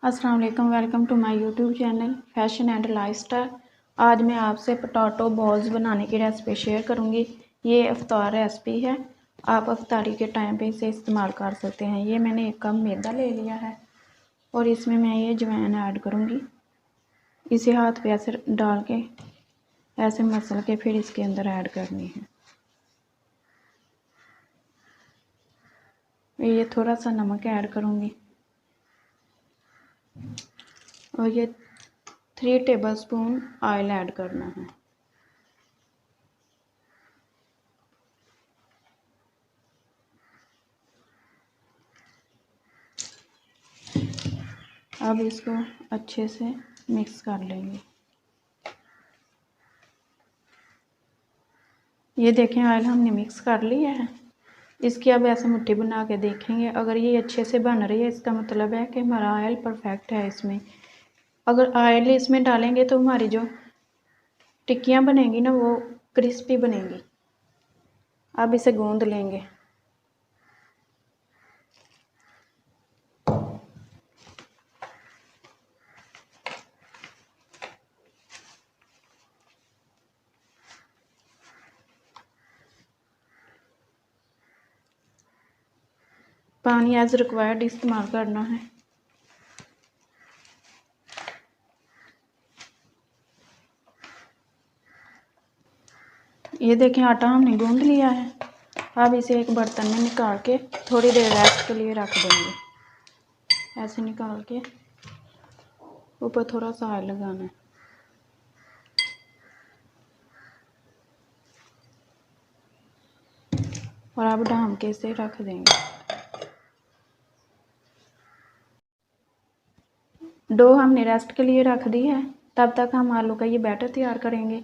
अस्सलाम वालेकुम, welcome to my YouTube channel fashion and lifestyle. आज मैं आपसे पोटैटो बॉल्स बनाने की रेसिपी शेयर करूंगी। ये इफ्तार रेसिपी है, आप इफ्तारी के टाइम पे इसे इस्तेमाल कर सकते हैं। ये मैंने 1 कप मैदा ले लिया है और इसमें मैं ये अजवाइन ऐड करूंगी। इसे हाथ पे ऐसे डाल के ऐसे मसल के फिर इसके अंदर ऐड करनी है। ये थोड़ा सा नमक ऐड करूंगी और ये 3 टेबलस्पून ऑयल ऐड करना है। अब इसको अच्छे से मिक्स कर लेंगे। ये देखें, ऑयल हमने मिक्स कर लिया है। इसकी अब ऐसे मुट्ठी बना के देखेंगे। अगर ये अच्छे से बन रही है इसका मतलब है कि हमारा ऑयल परफेक्ट है। इसमें अगर ऑयल इसमें डालेंगे तो हमारी जो टिक्कियाँ बनेंगी ना वो क्रिस्पी बनेंगी। अब इसे गूंद लेंगे। पानी एज रिक्वायर्ड इस्तेमाल करना है। ये देखें, आटा हमने गूंद लिया है। अब इसे एक बर्तन में निकाल के थोड़ी देर रेस्ट के लिए रख देंगे। ऐसे निकाल के ऊपर थोड़ा सा ऑयल लगाना है और अब ढाम के इसे रख देंगे। डो हमने रेस्ट के लिए रख दी है। तब तक हम आलू का ये बैटर तैयार करेंगे।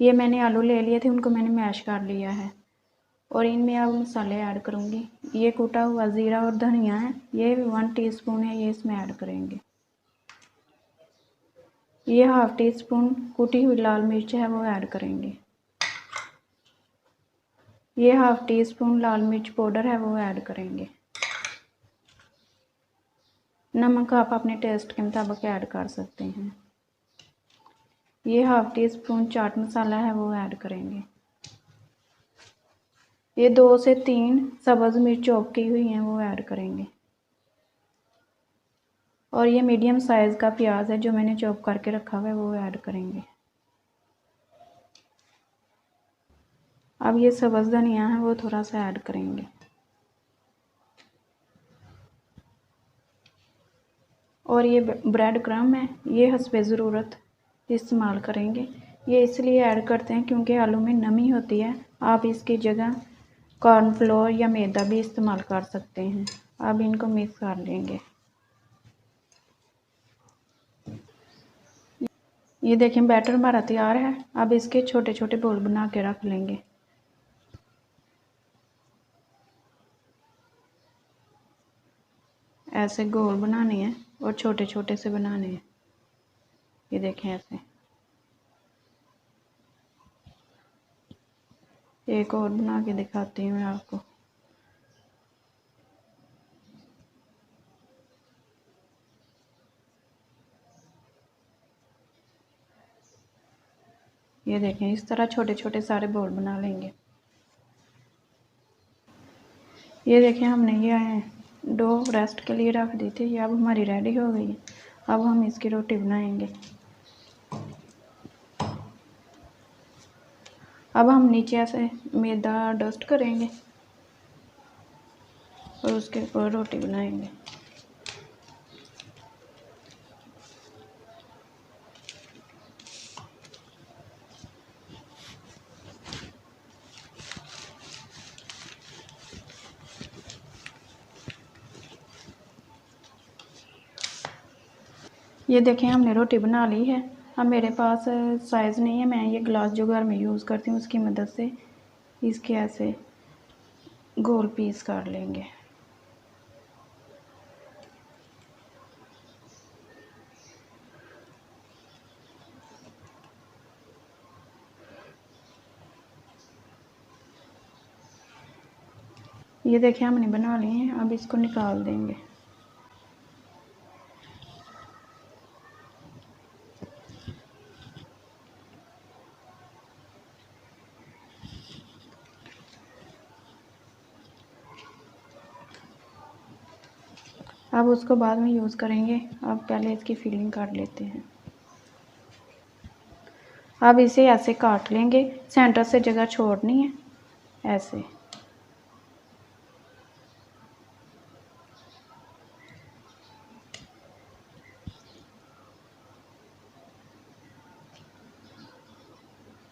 ये मैंने आलू ले लिए थे, उनको मैंने मैश कर लिया है और इनमें अब मसाले ऐड करूँगी। ये कूटा हुआ ज़ीरा और धनिया है, ये 1 टीस्पून है, ये इसमें ऐड करेंगे। ये 1/2 टीस्पून कुटी हुई लाल मिर्च है, वो ऐड करेंगे। ये 1/2 टीस्पून लाल मिर्च पाउडर है, वो ऐड करेंगे। नमक आप अपने टेस्ट के मुताबिक ऐड कर सकते हैं। ये 1/2 टीस्पून चाट मसाला है, वो ऐड करेंगे। ये 2 से 3 सब्ज़ मिर्च चॉप की हुई हैं, वो ऐड करेंगे। और ये मीडियम साइज़ का प्याज है जो मैंने चॉप करके रखा हुआ है, वो ऐड करेंगे। अब ये सब्ज़ धनिया है, वो थोड़ा सा ऐड करेंगे। और ये ब्रेड क्रम्ब है, ये हस्बे ज़रूरत इस्तेमाल करेंगे। ये इसलिए ऐड करते हैं क्योंकि आलू में नमी होती है। आप इसकी जगह कॉर्नफ्लोर या मैदा भी इस्तेमाल कर सकते हैं। अब इनको मिक्स कर लेंगे। ये देखें, बैटर हमारा तैयार है। अब इसके छोटे छोटे बोल बना के रख लेंगे। ऐसे गोल बनाने हैं और छोटे छोटे से बनाने हैं। ये देखें, ऐसे एक और बना के दिखाती हूँ मैं आपको। ये देखें, इस तरह छोटे छोटे सारे बोल बना लेंगे। ये देखें, हमने ये डो रेस्ट के लिए रख दी थी। ये अब हमारी रेडी हो गई है। अब हम इसकी रोटी बनाएंगे। अब हम नीचे से मैदा डस्ट करेंगे और उसके ऊपर रोटी बनाएंगे। ये देखें, हमने रोटी बना ली है। अब मेरे पास साइज़ नहीं है, मैं ये ग्लास जो घर में यूज़ करती हूँ उसकी मदद से इसके ऐसे गोल पीस कर लेंगे। ये देखें, हमने बना लिए हैं। अब इसको निकाल देंगे। अब उसको बाद में यूज़ करेंगे। अब पहले इसकी फिलिंग काट लेते हैं। अब इसे ऐसे काट लेंगे, सेंटर से जगह छोड़नी है ऐसे।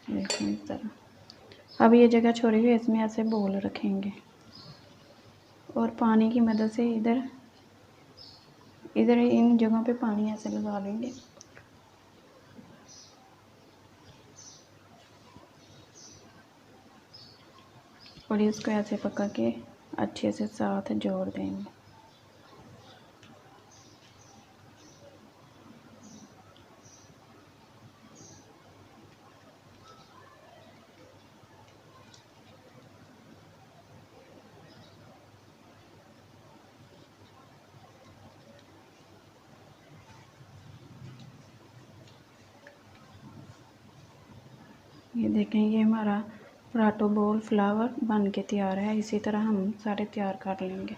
देखें इस तरह। अब ये जगह छोड़ी हुई, इसमें ऐसे बोल रखेंगे और पानी की मदद से इधर इन जगहों पे पानी ऐसे लगा लेंगे। और इसको ऐसे पका के अच्छे से साथ जोड़ देंगे। ये देखें, ये हमारा पराठा बॉल फ्लावर बन के तैयार है। इसी तरह हम सारे तैयार कर लेंगे।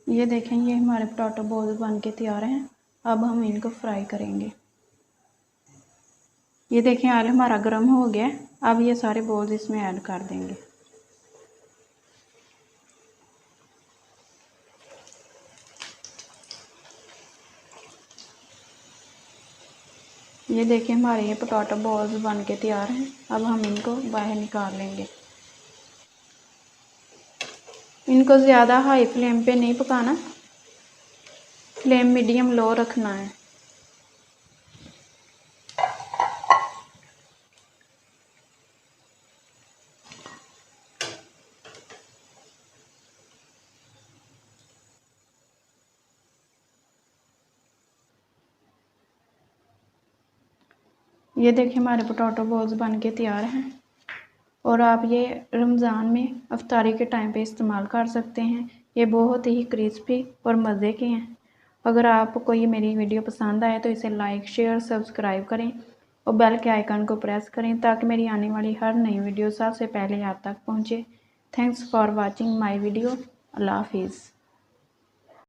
ये देखें, ये हमारे पोटैटो बॉल्स बन के तैयार हैं। अब हम इनको फ्राई करेंगे। ये देखें, ऑयल हमारा गर्म हो गया। अब ये सारे बॉल्स इसमें ऐड कर देंगे। ये देखें, हमारे ये पोटैटो बॉल्स बन के तैयार हैं। अब हम इनको बाहर निकाल लेंगे। इनको ज़्यादा हाई फ्लेम पे नहीं पकाना, फ्लेम मीडियम लो रखना है। ये देखिए, हमारे पोटैटो बॉल्स बन के तैयार हैं। और आप ये रमज़ान में अफ्तारी के टाइम पे इस्तेमाल कर सकते हैं। ये बहुत ही क्रिस्पी और मज़े के हैं। अगर आपको ये मेरी वीडियो पसंद आए तो इसे लाइक, शेयर, सब्सक्राइब करें और बेल के आइकन को प्रेस करें ताकि मेरी आने वाली हर नई वीडियो सबसे पहले आप तक पहुँचे। Thanks for watching my video. अल्लाह हाफिज़।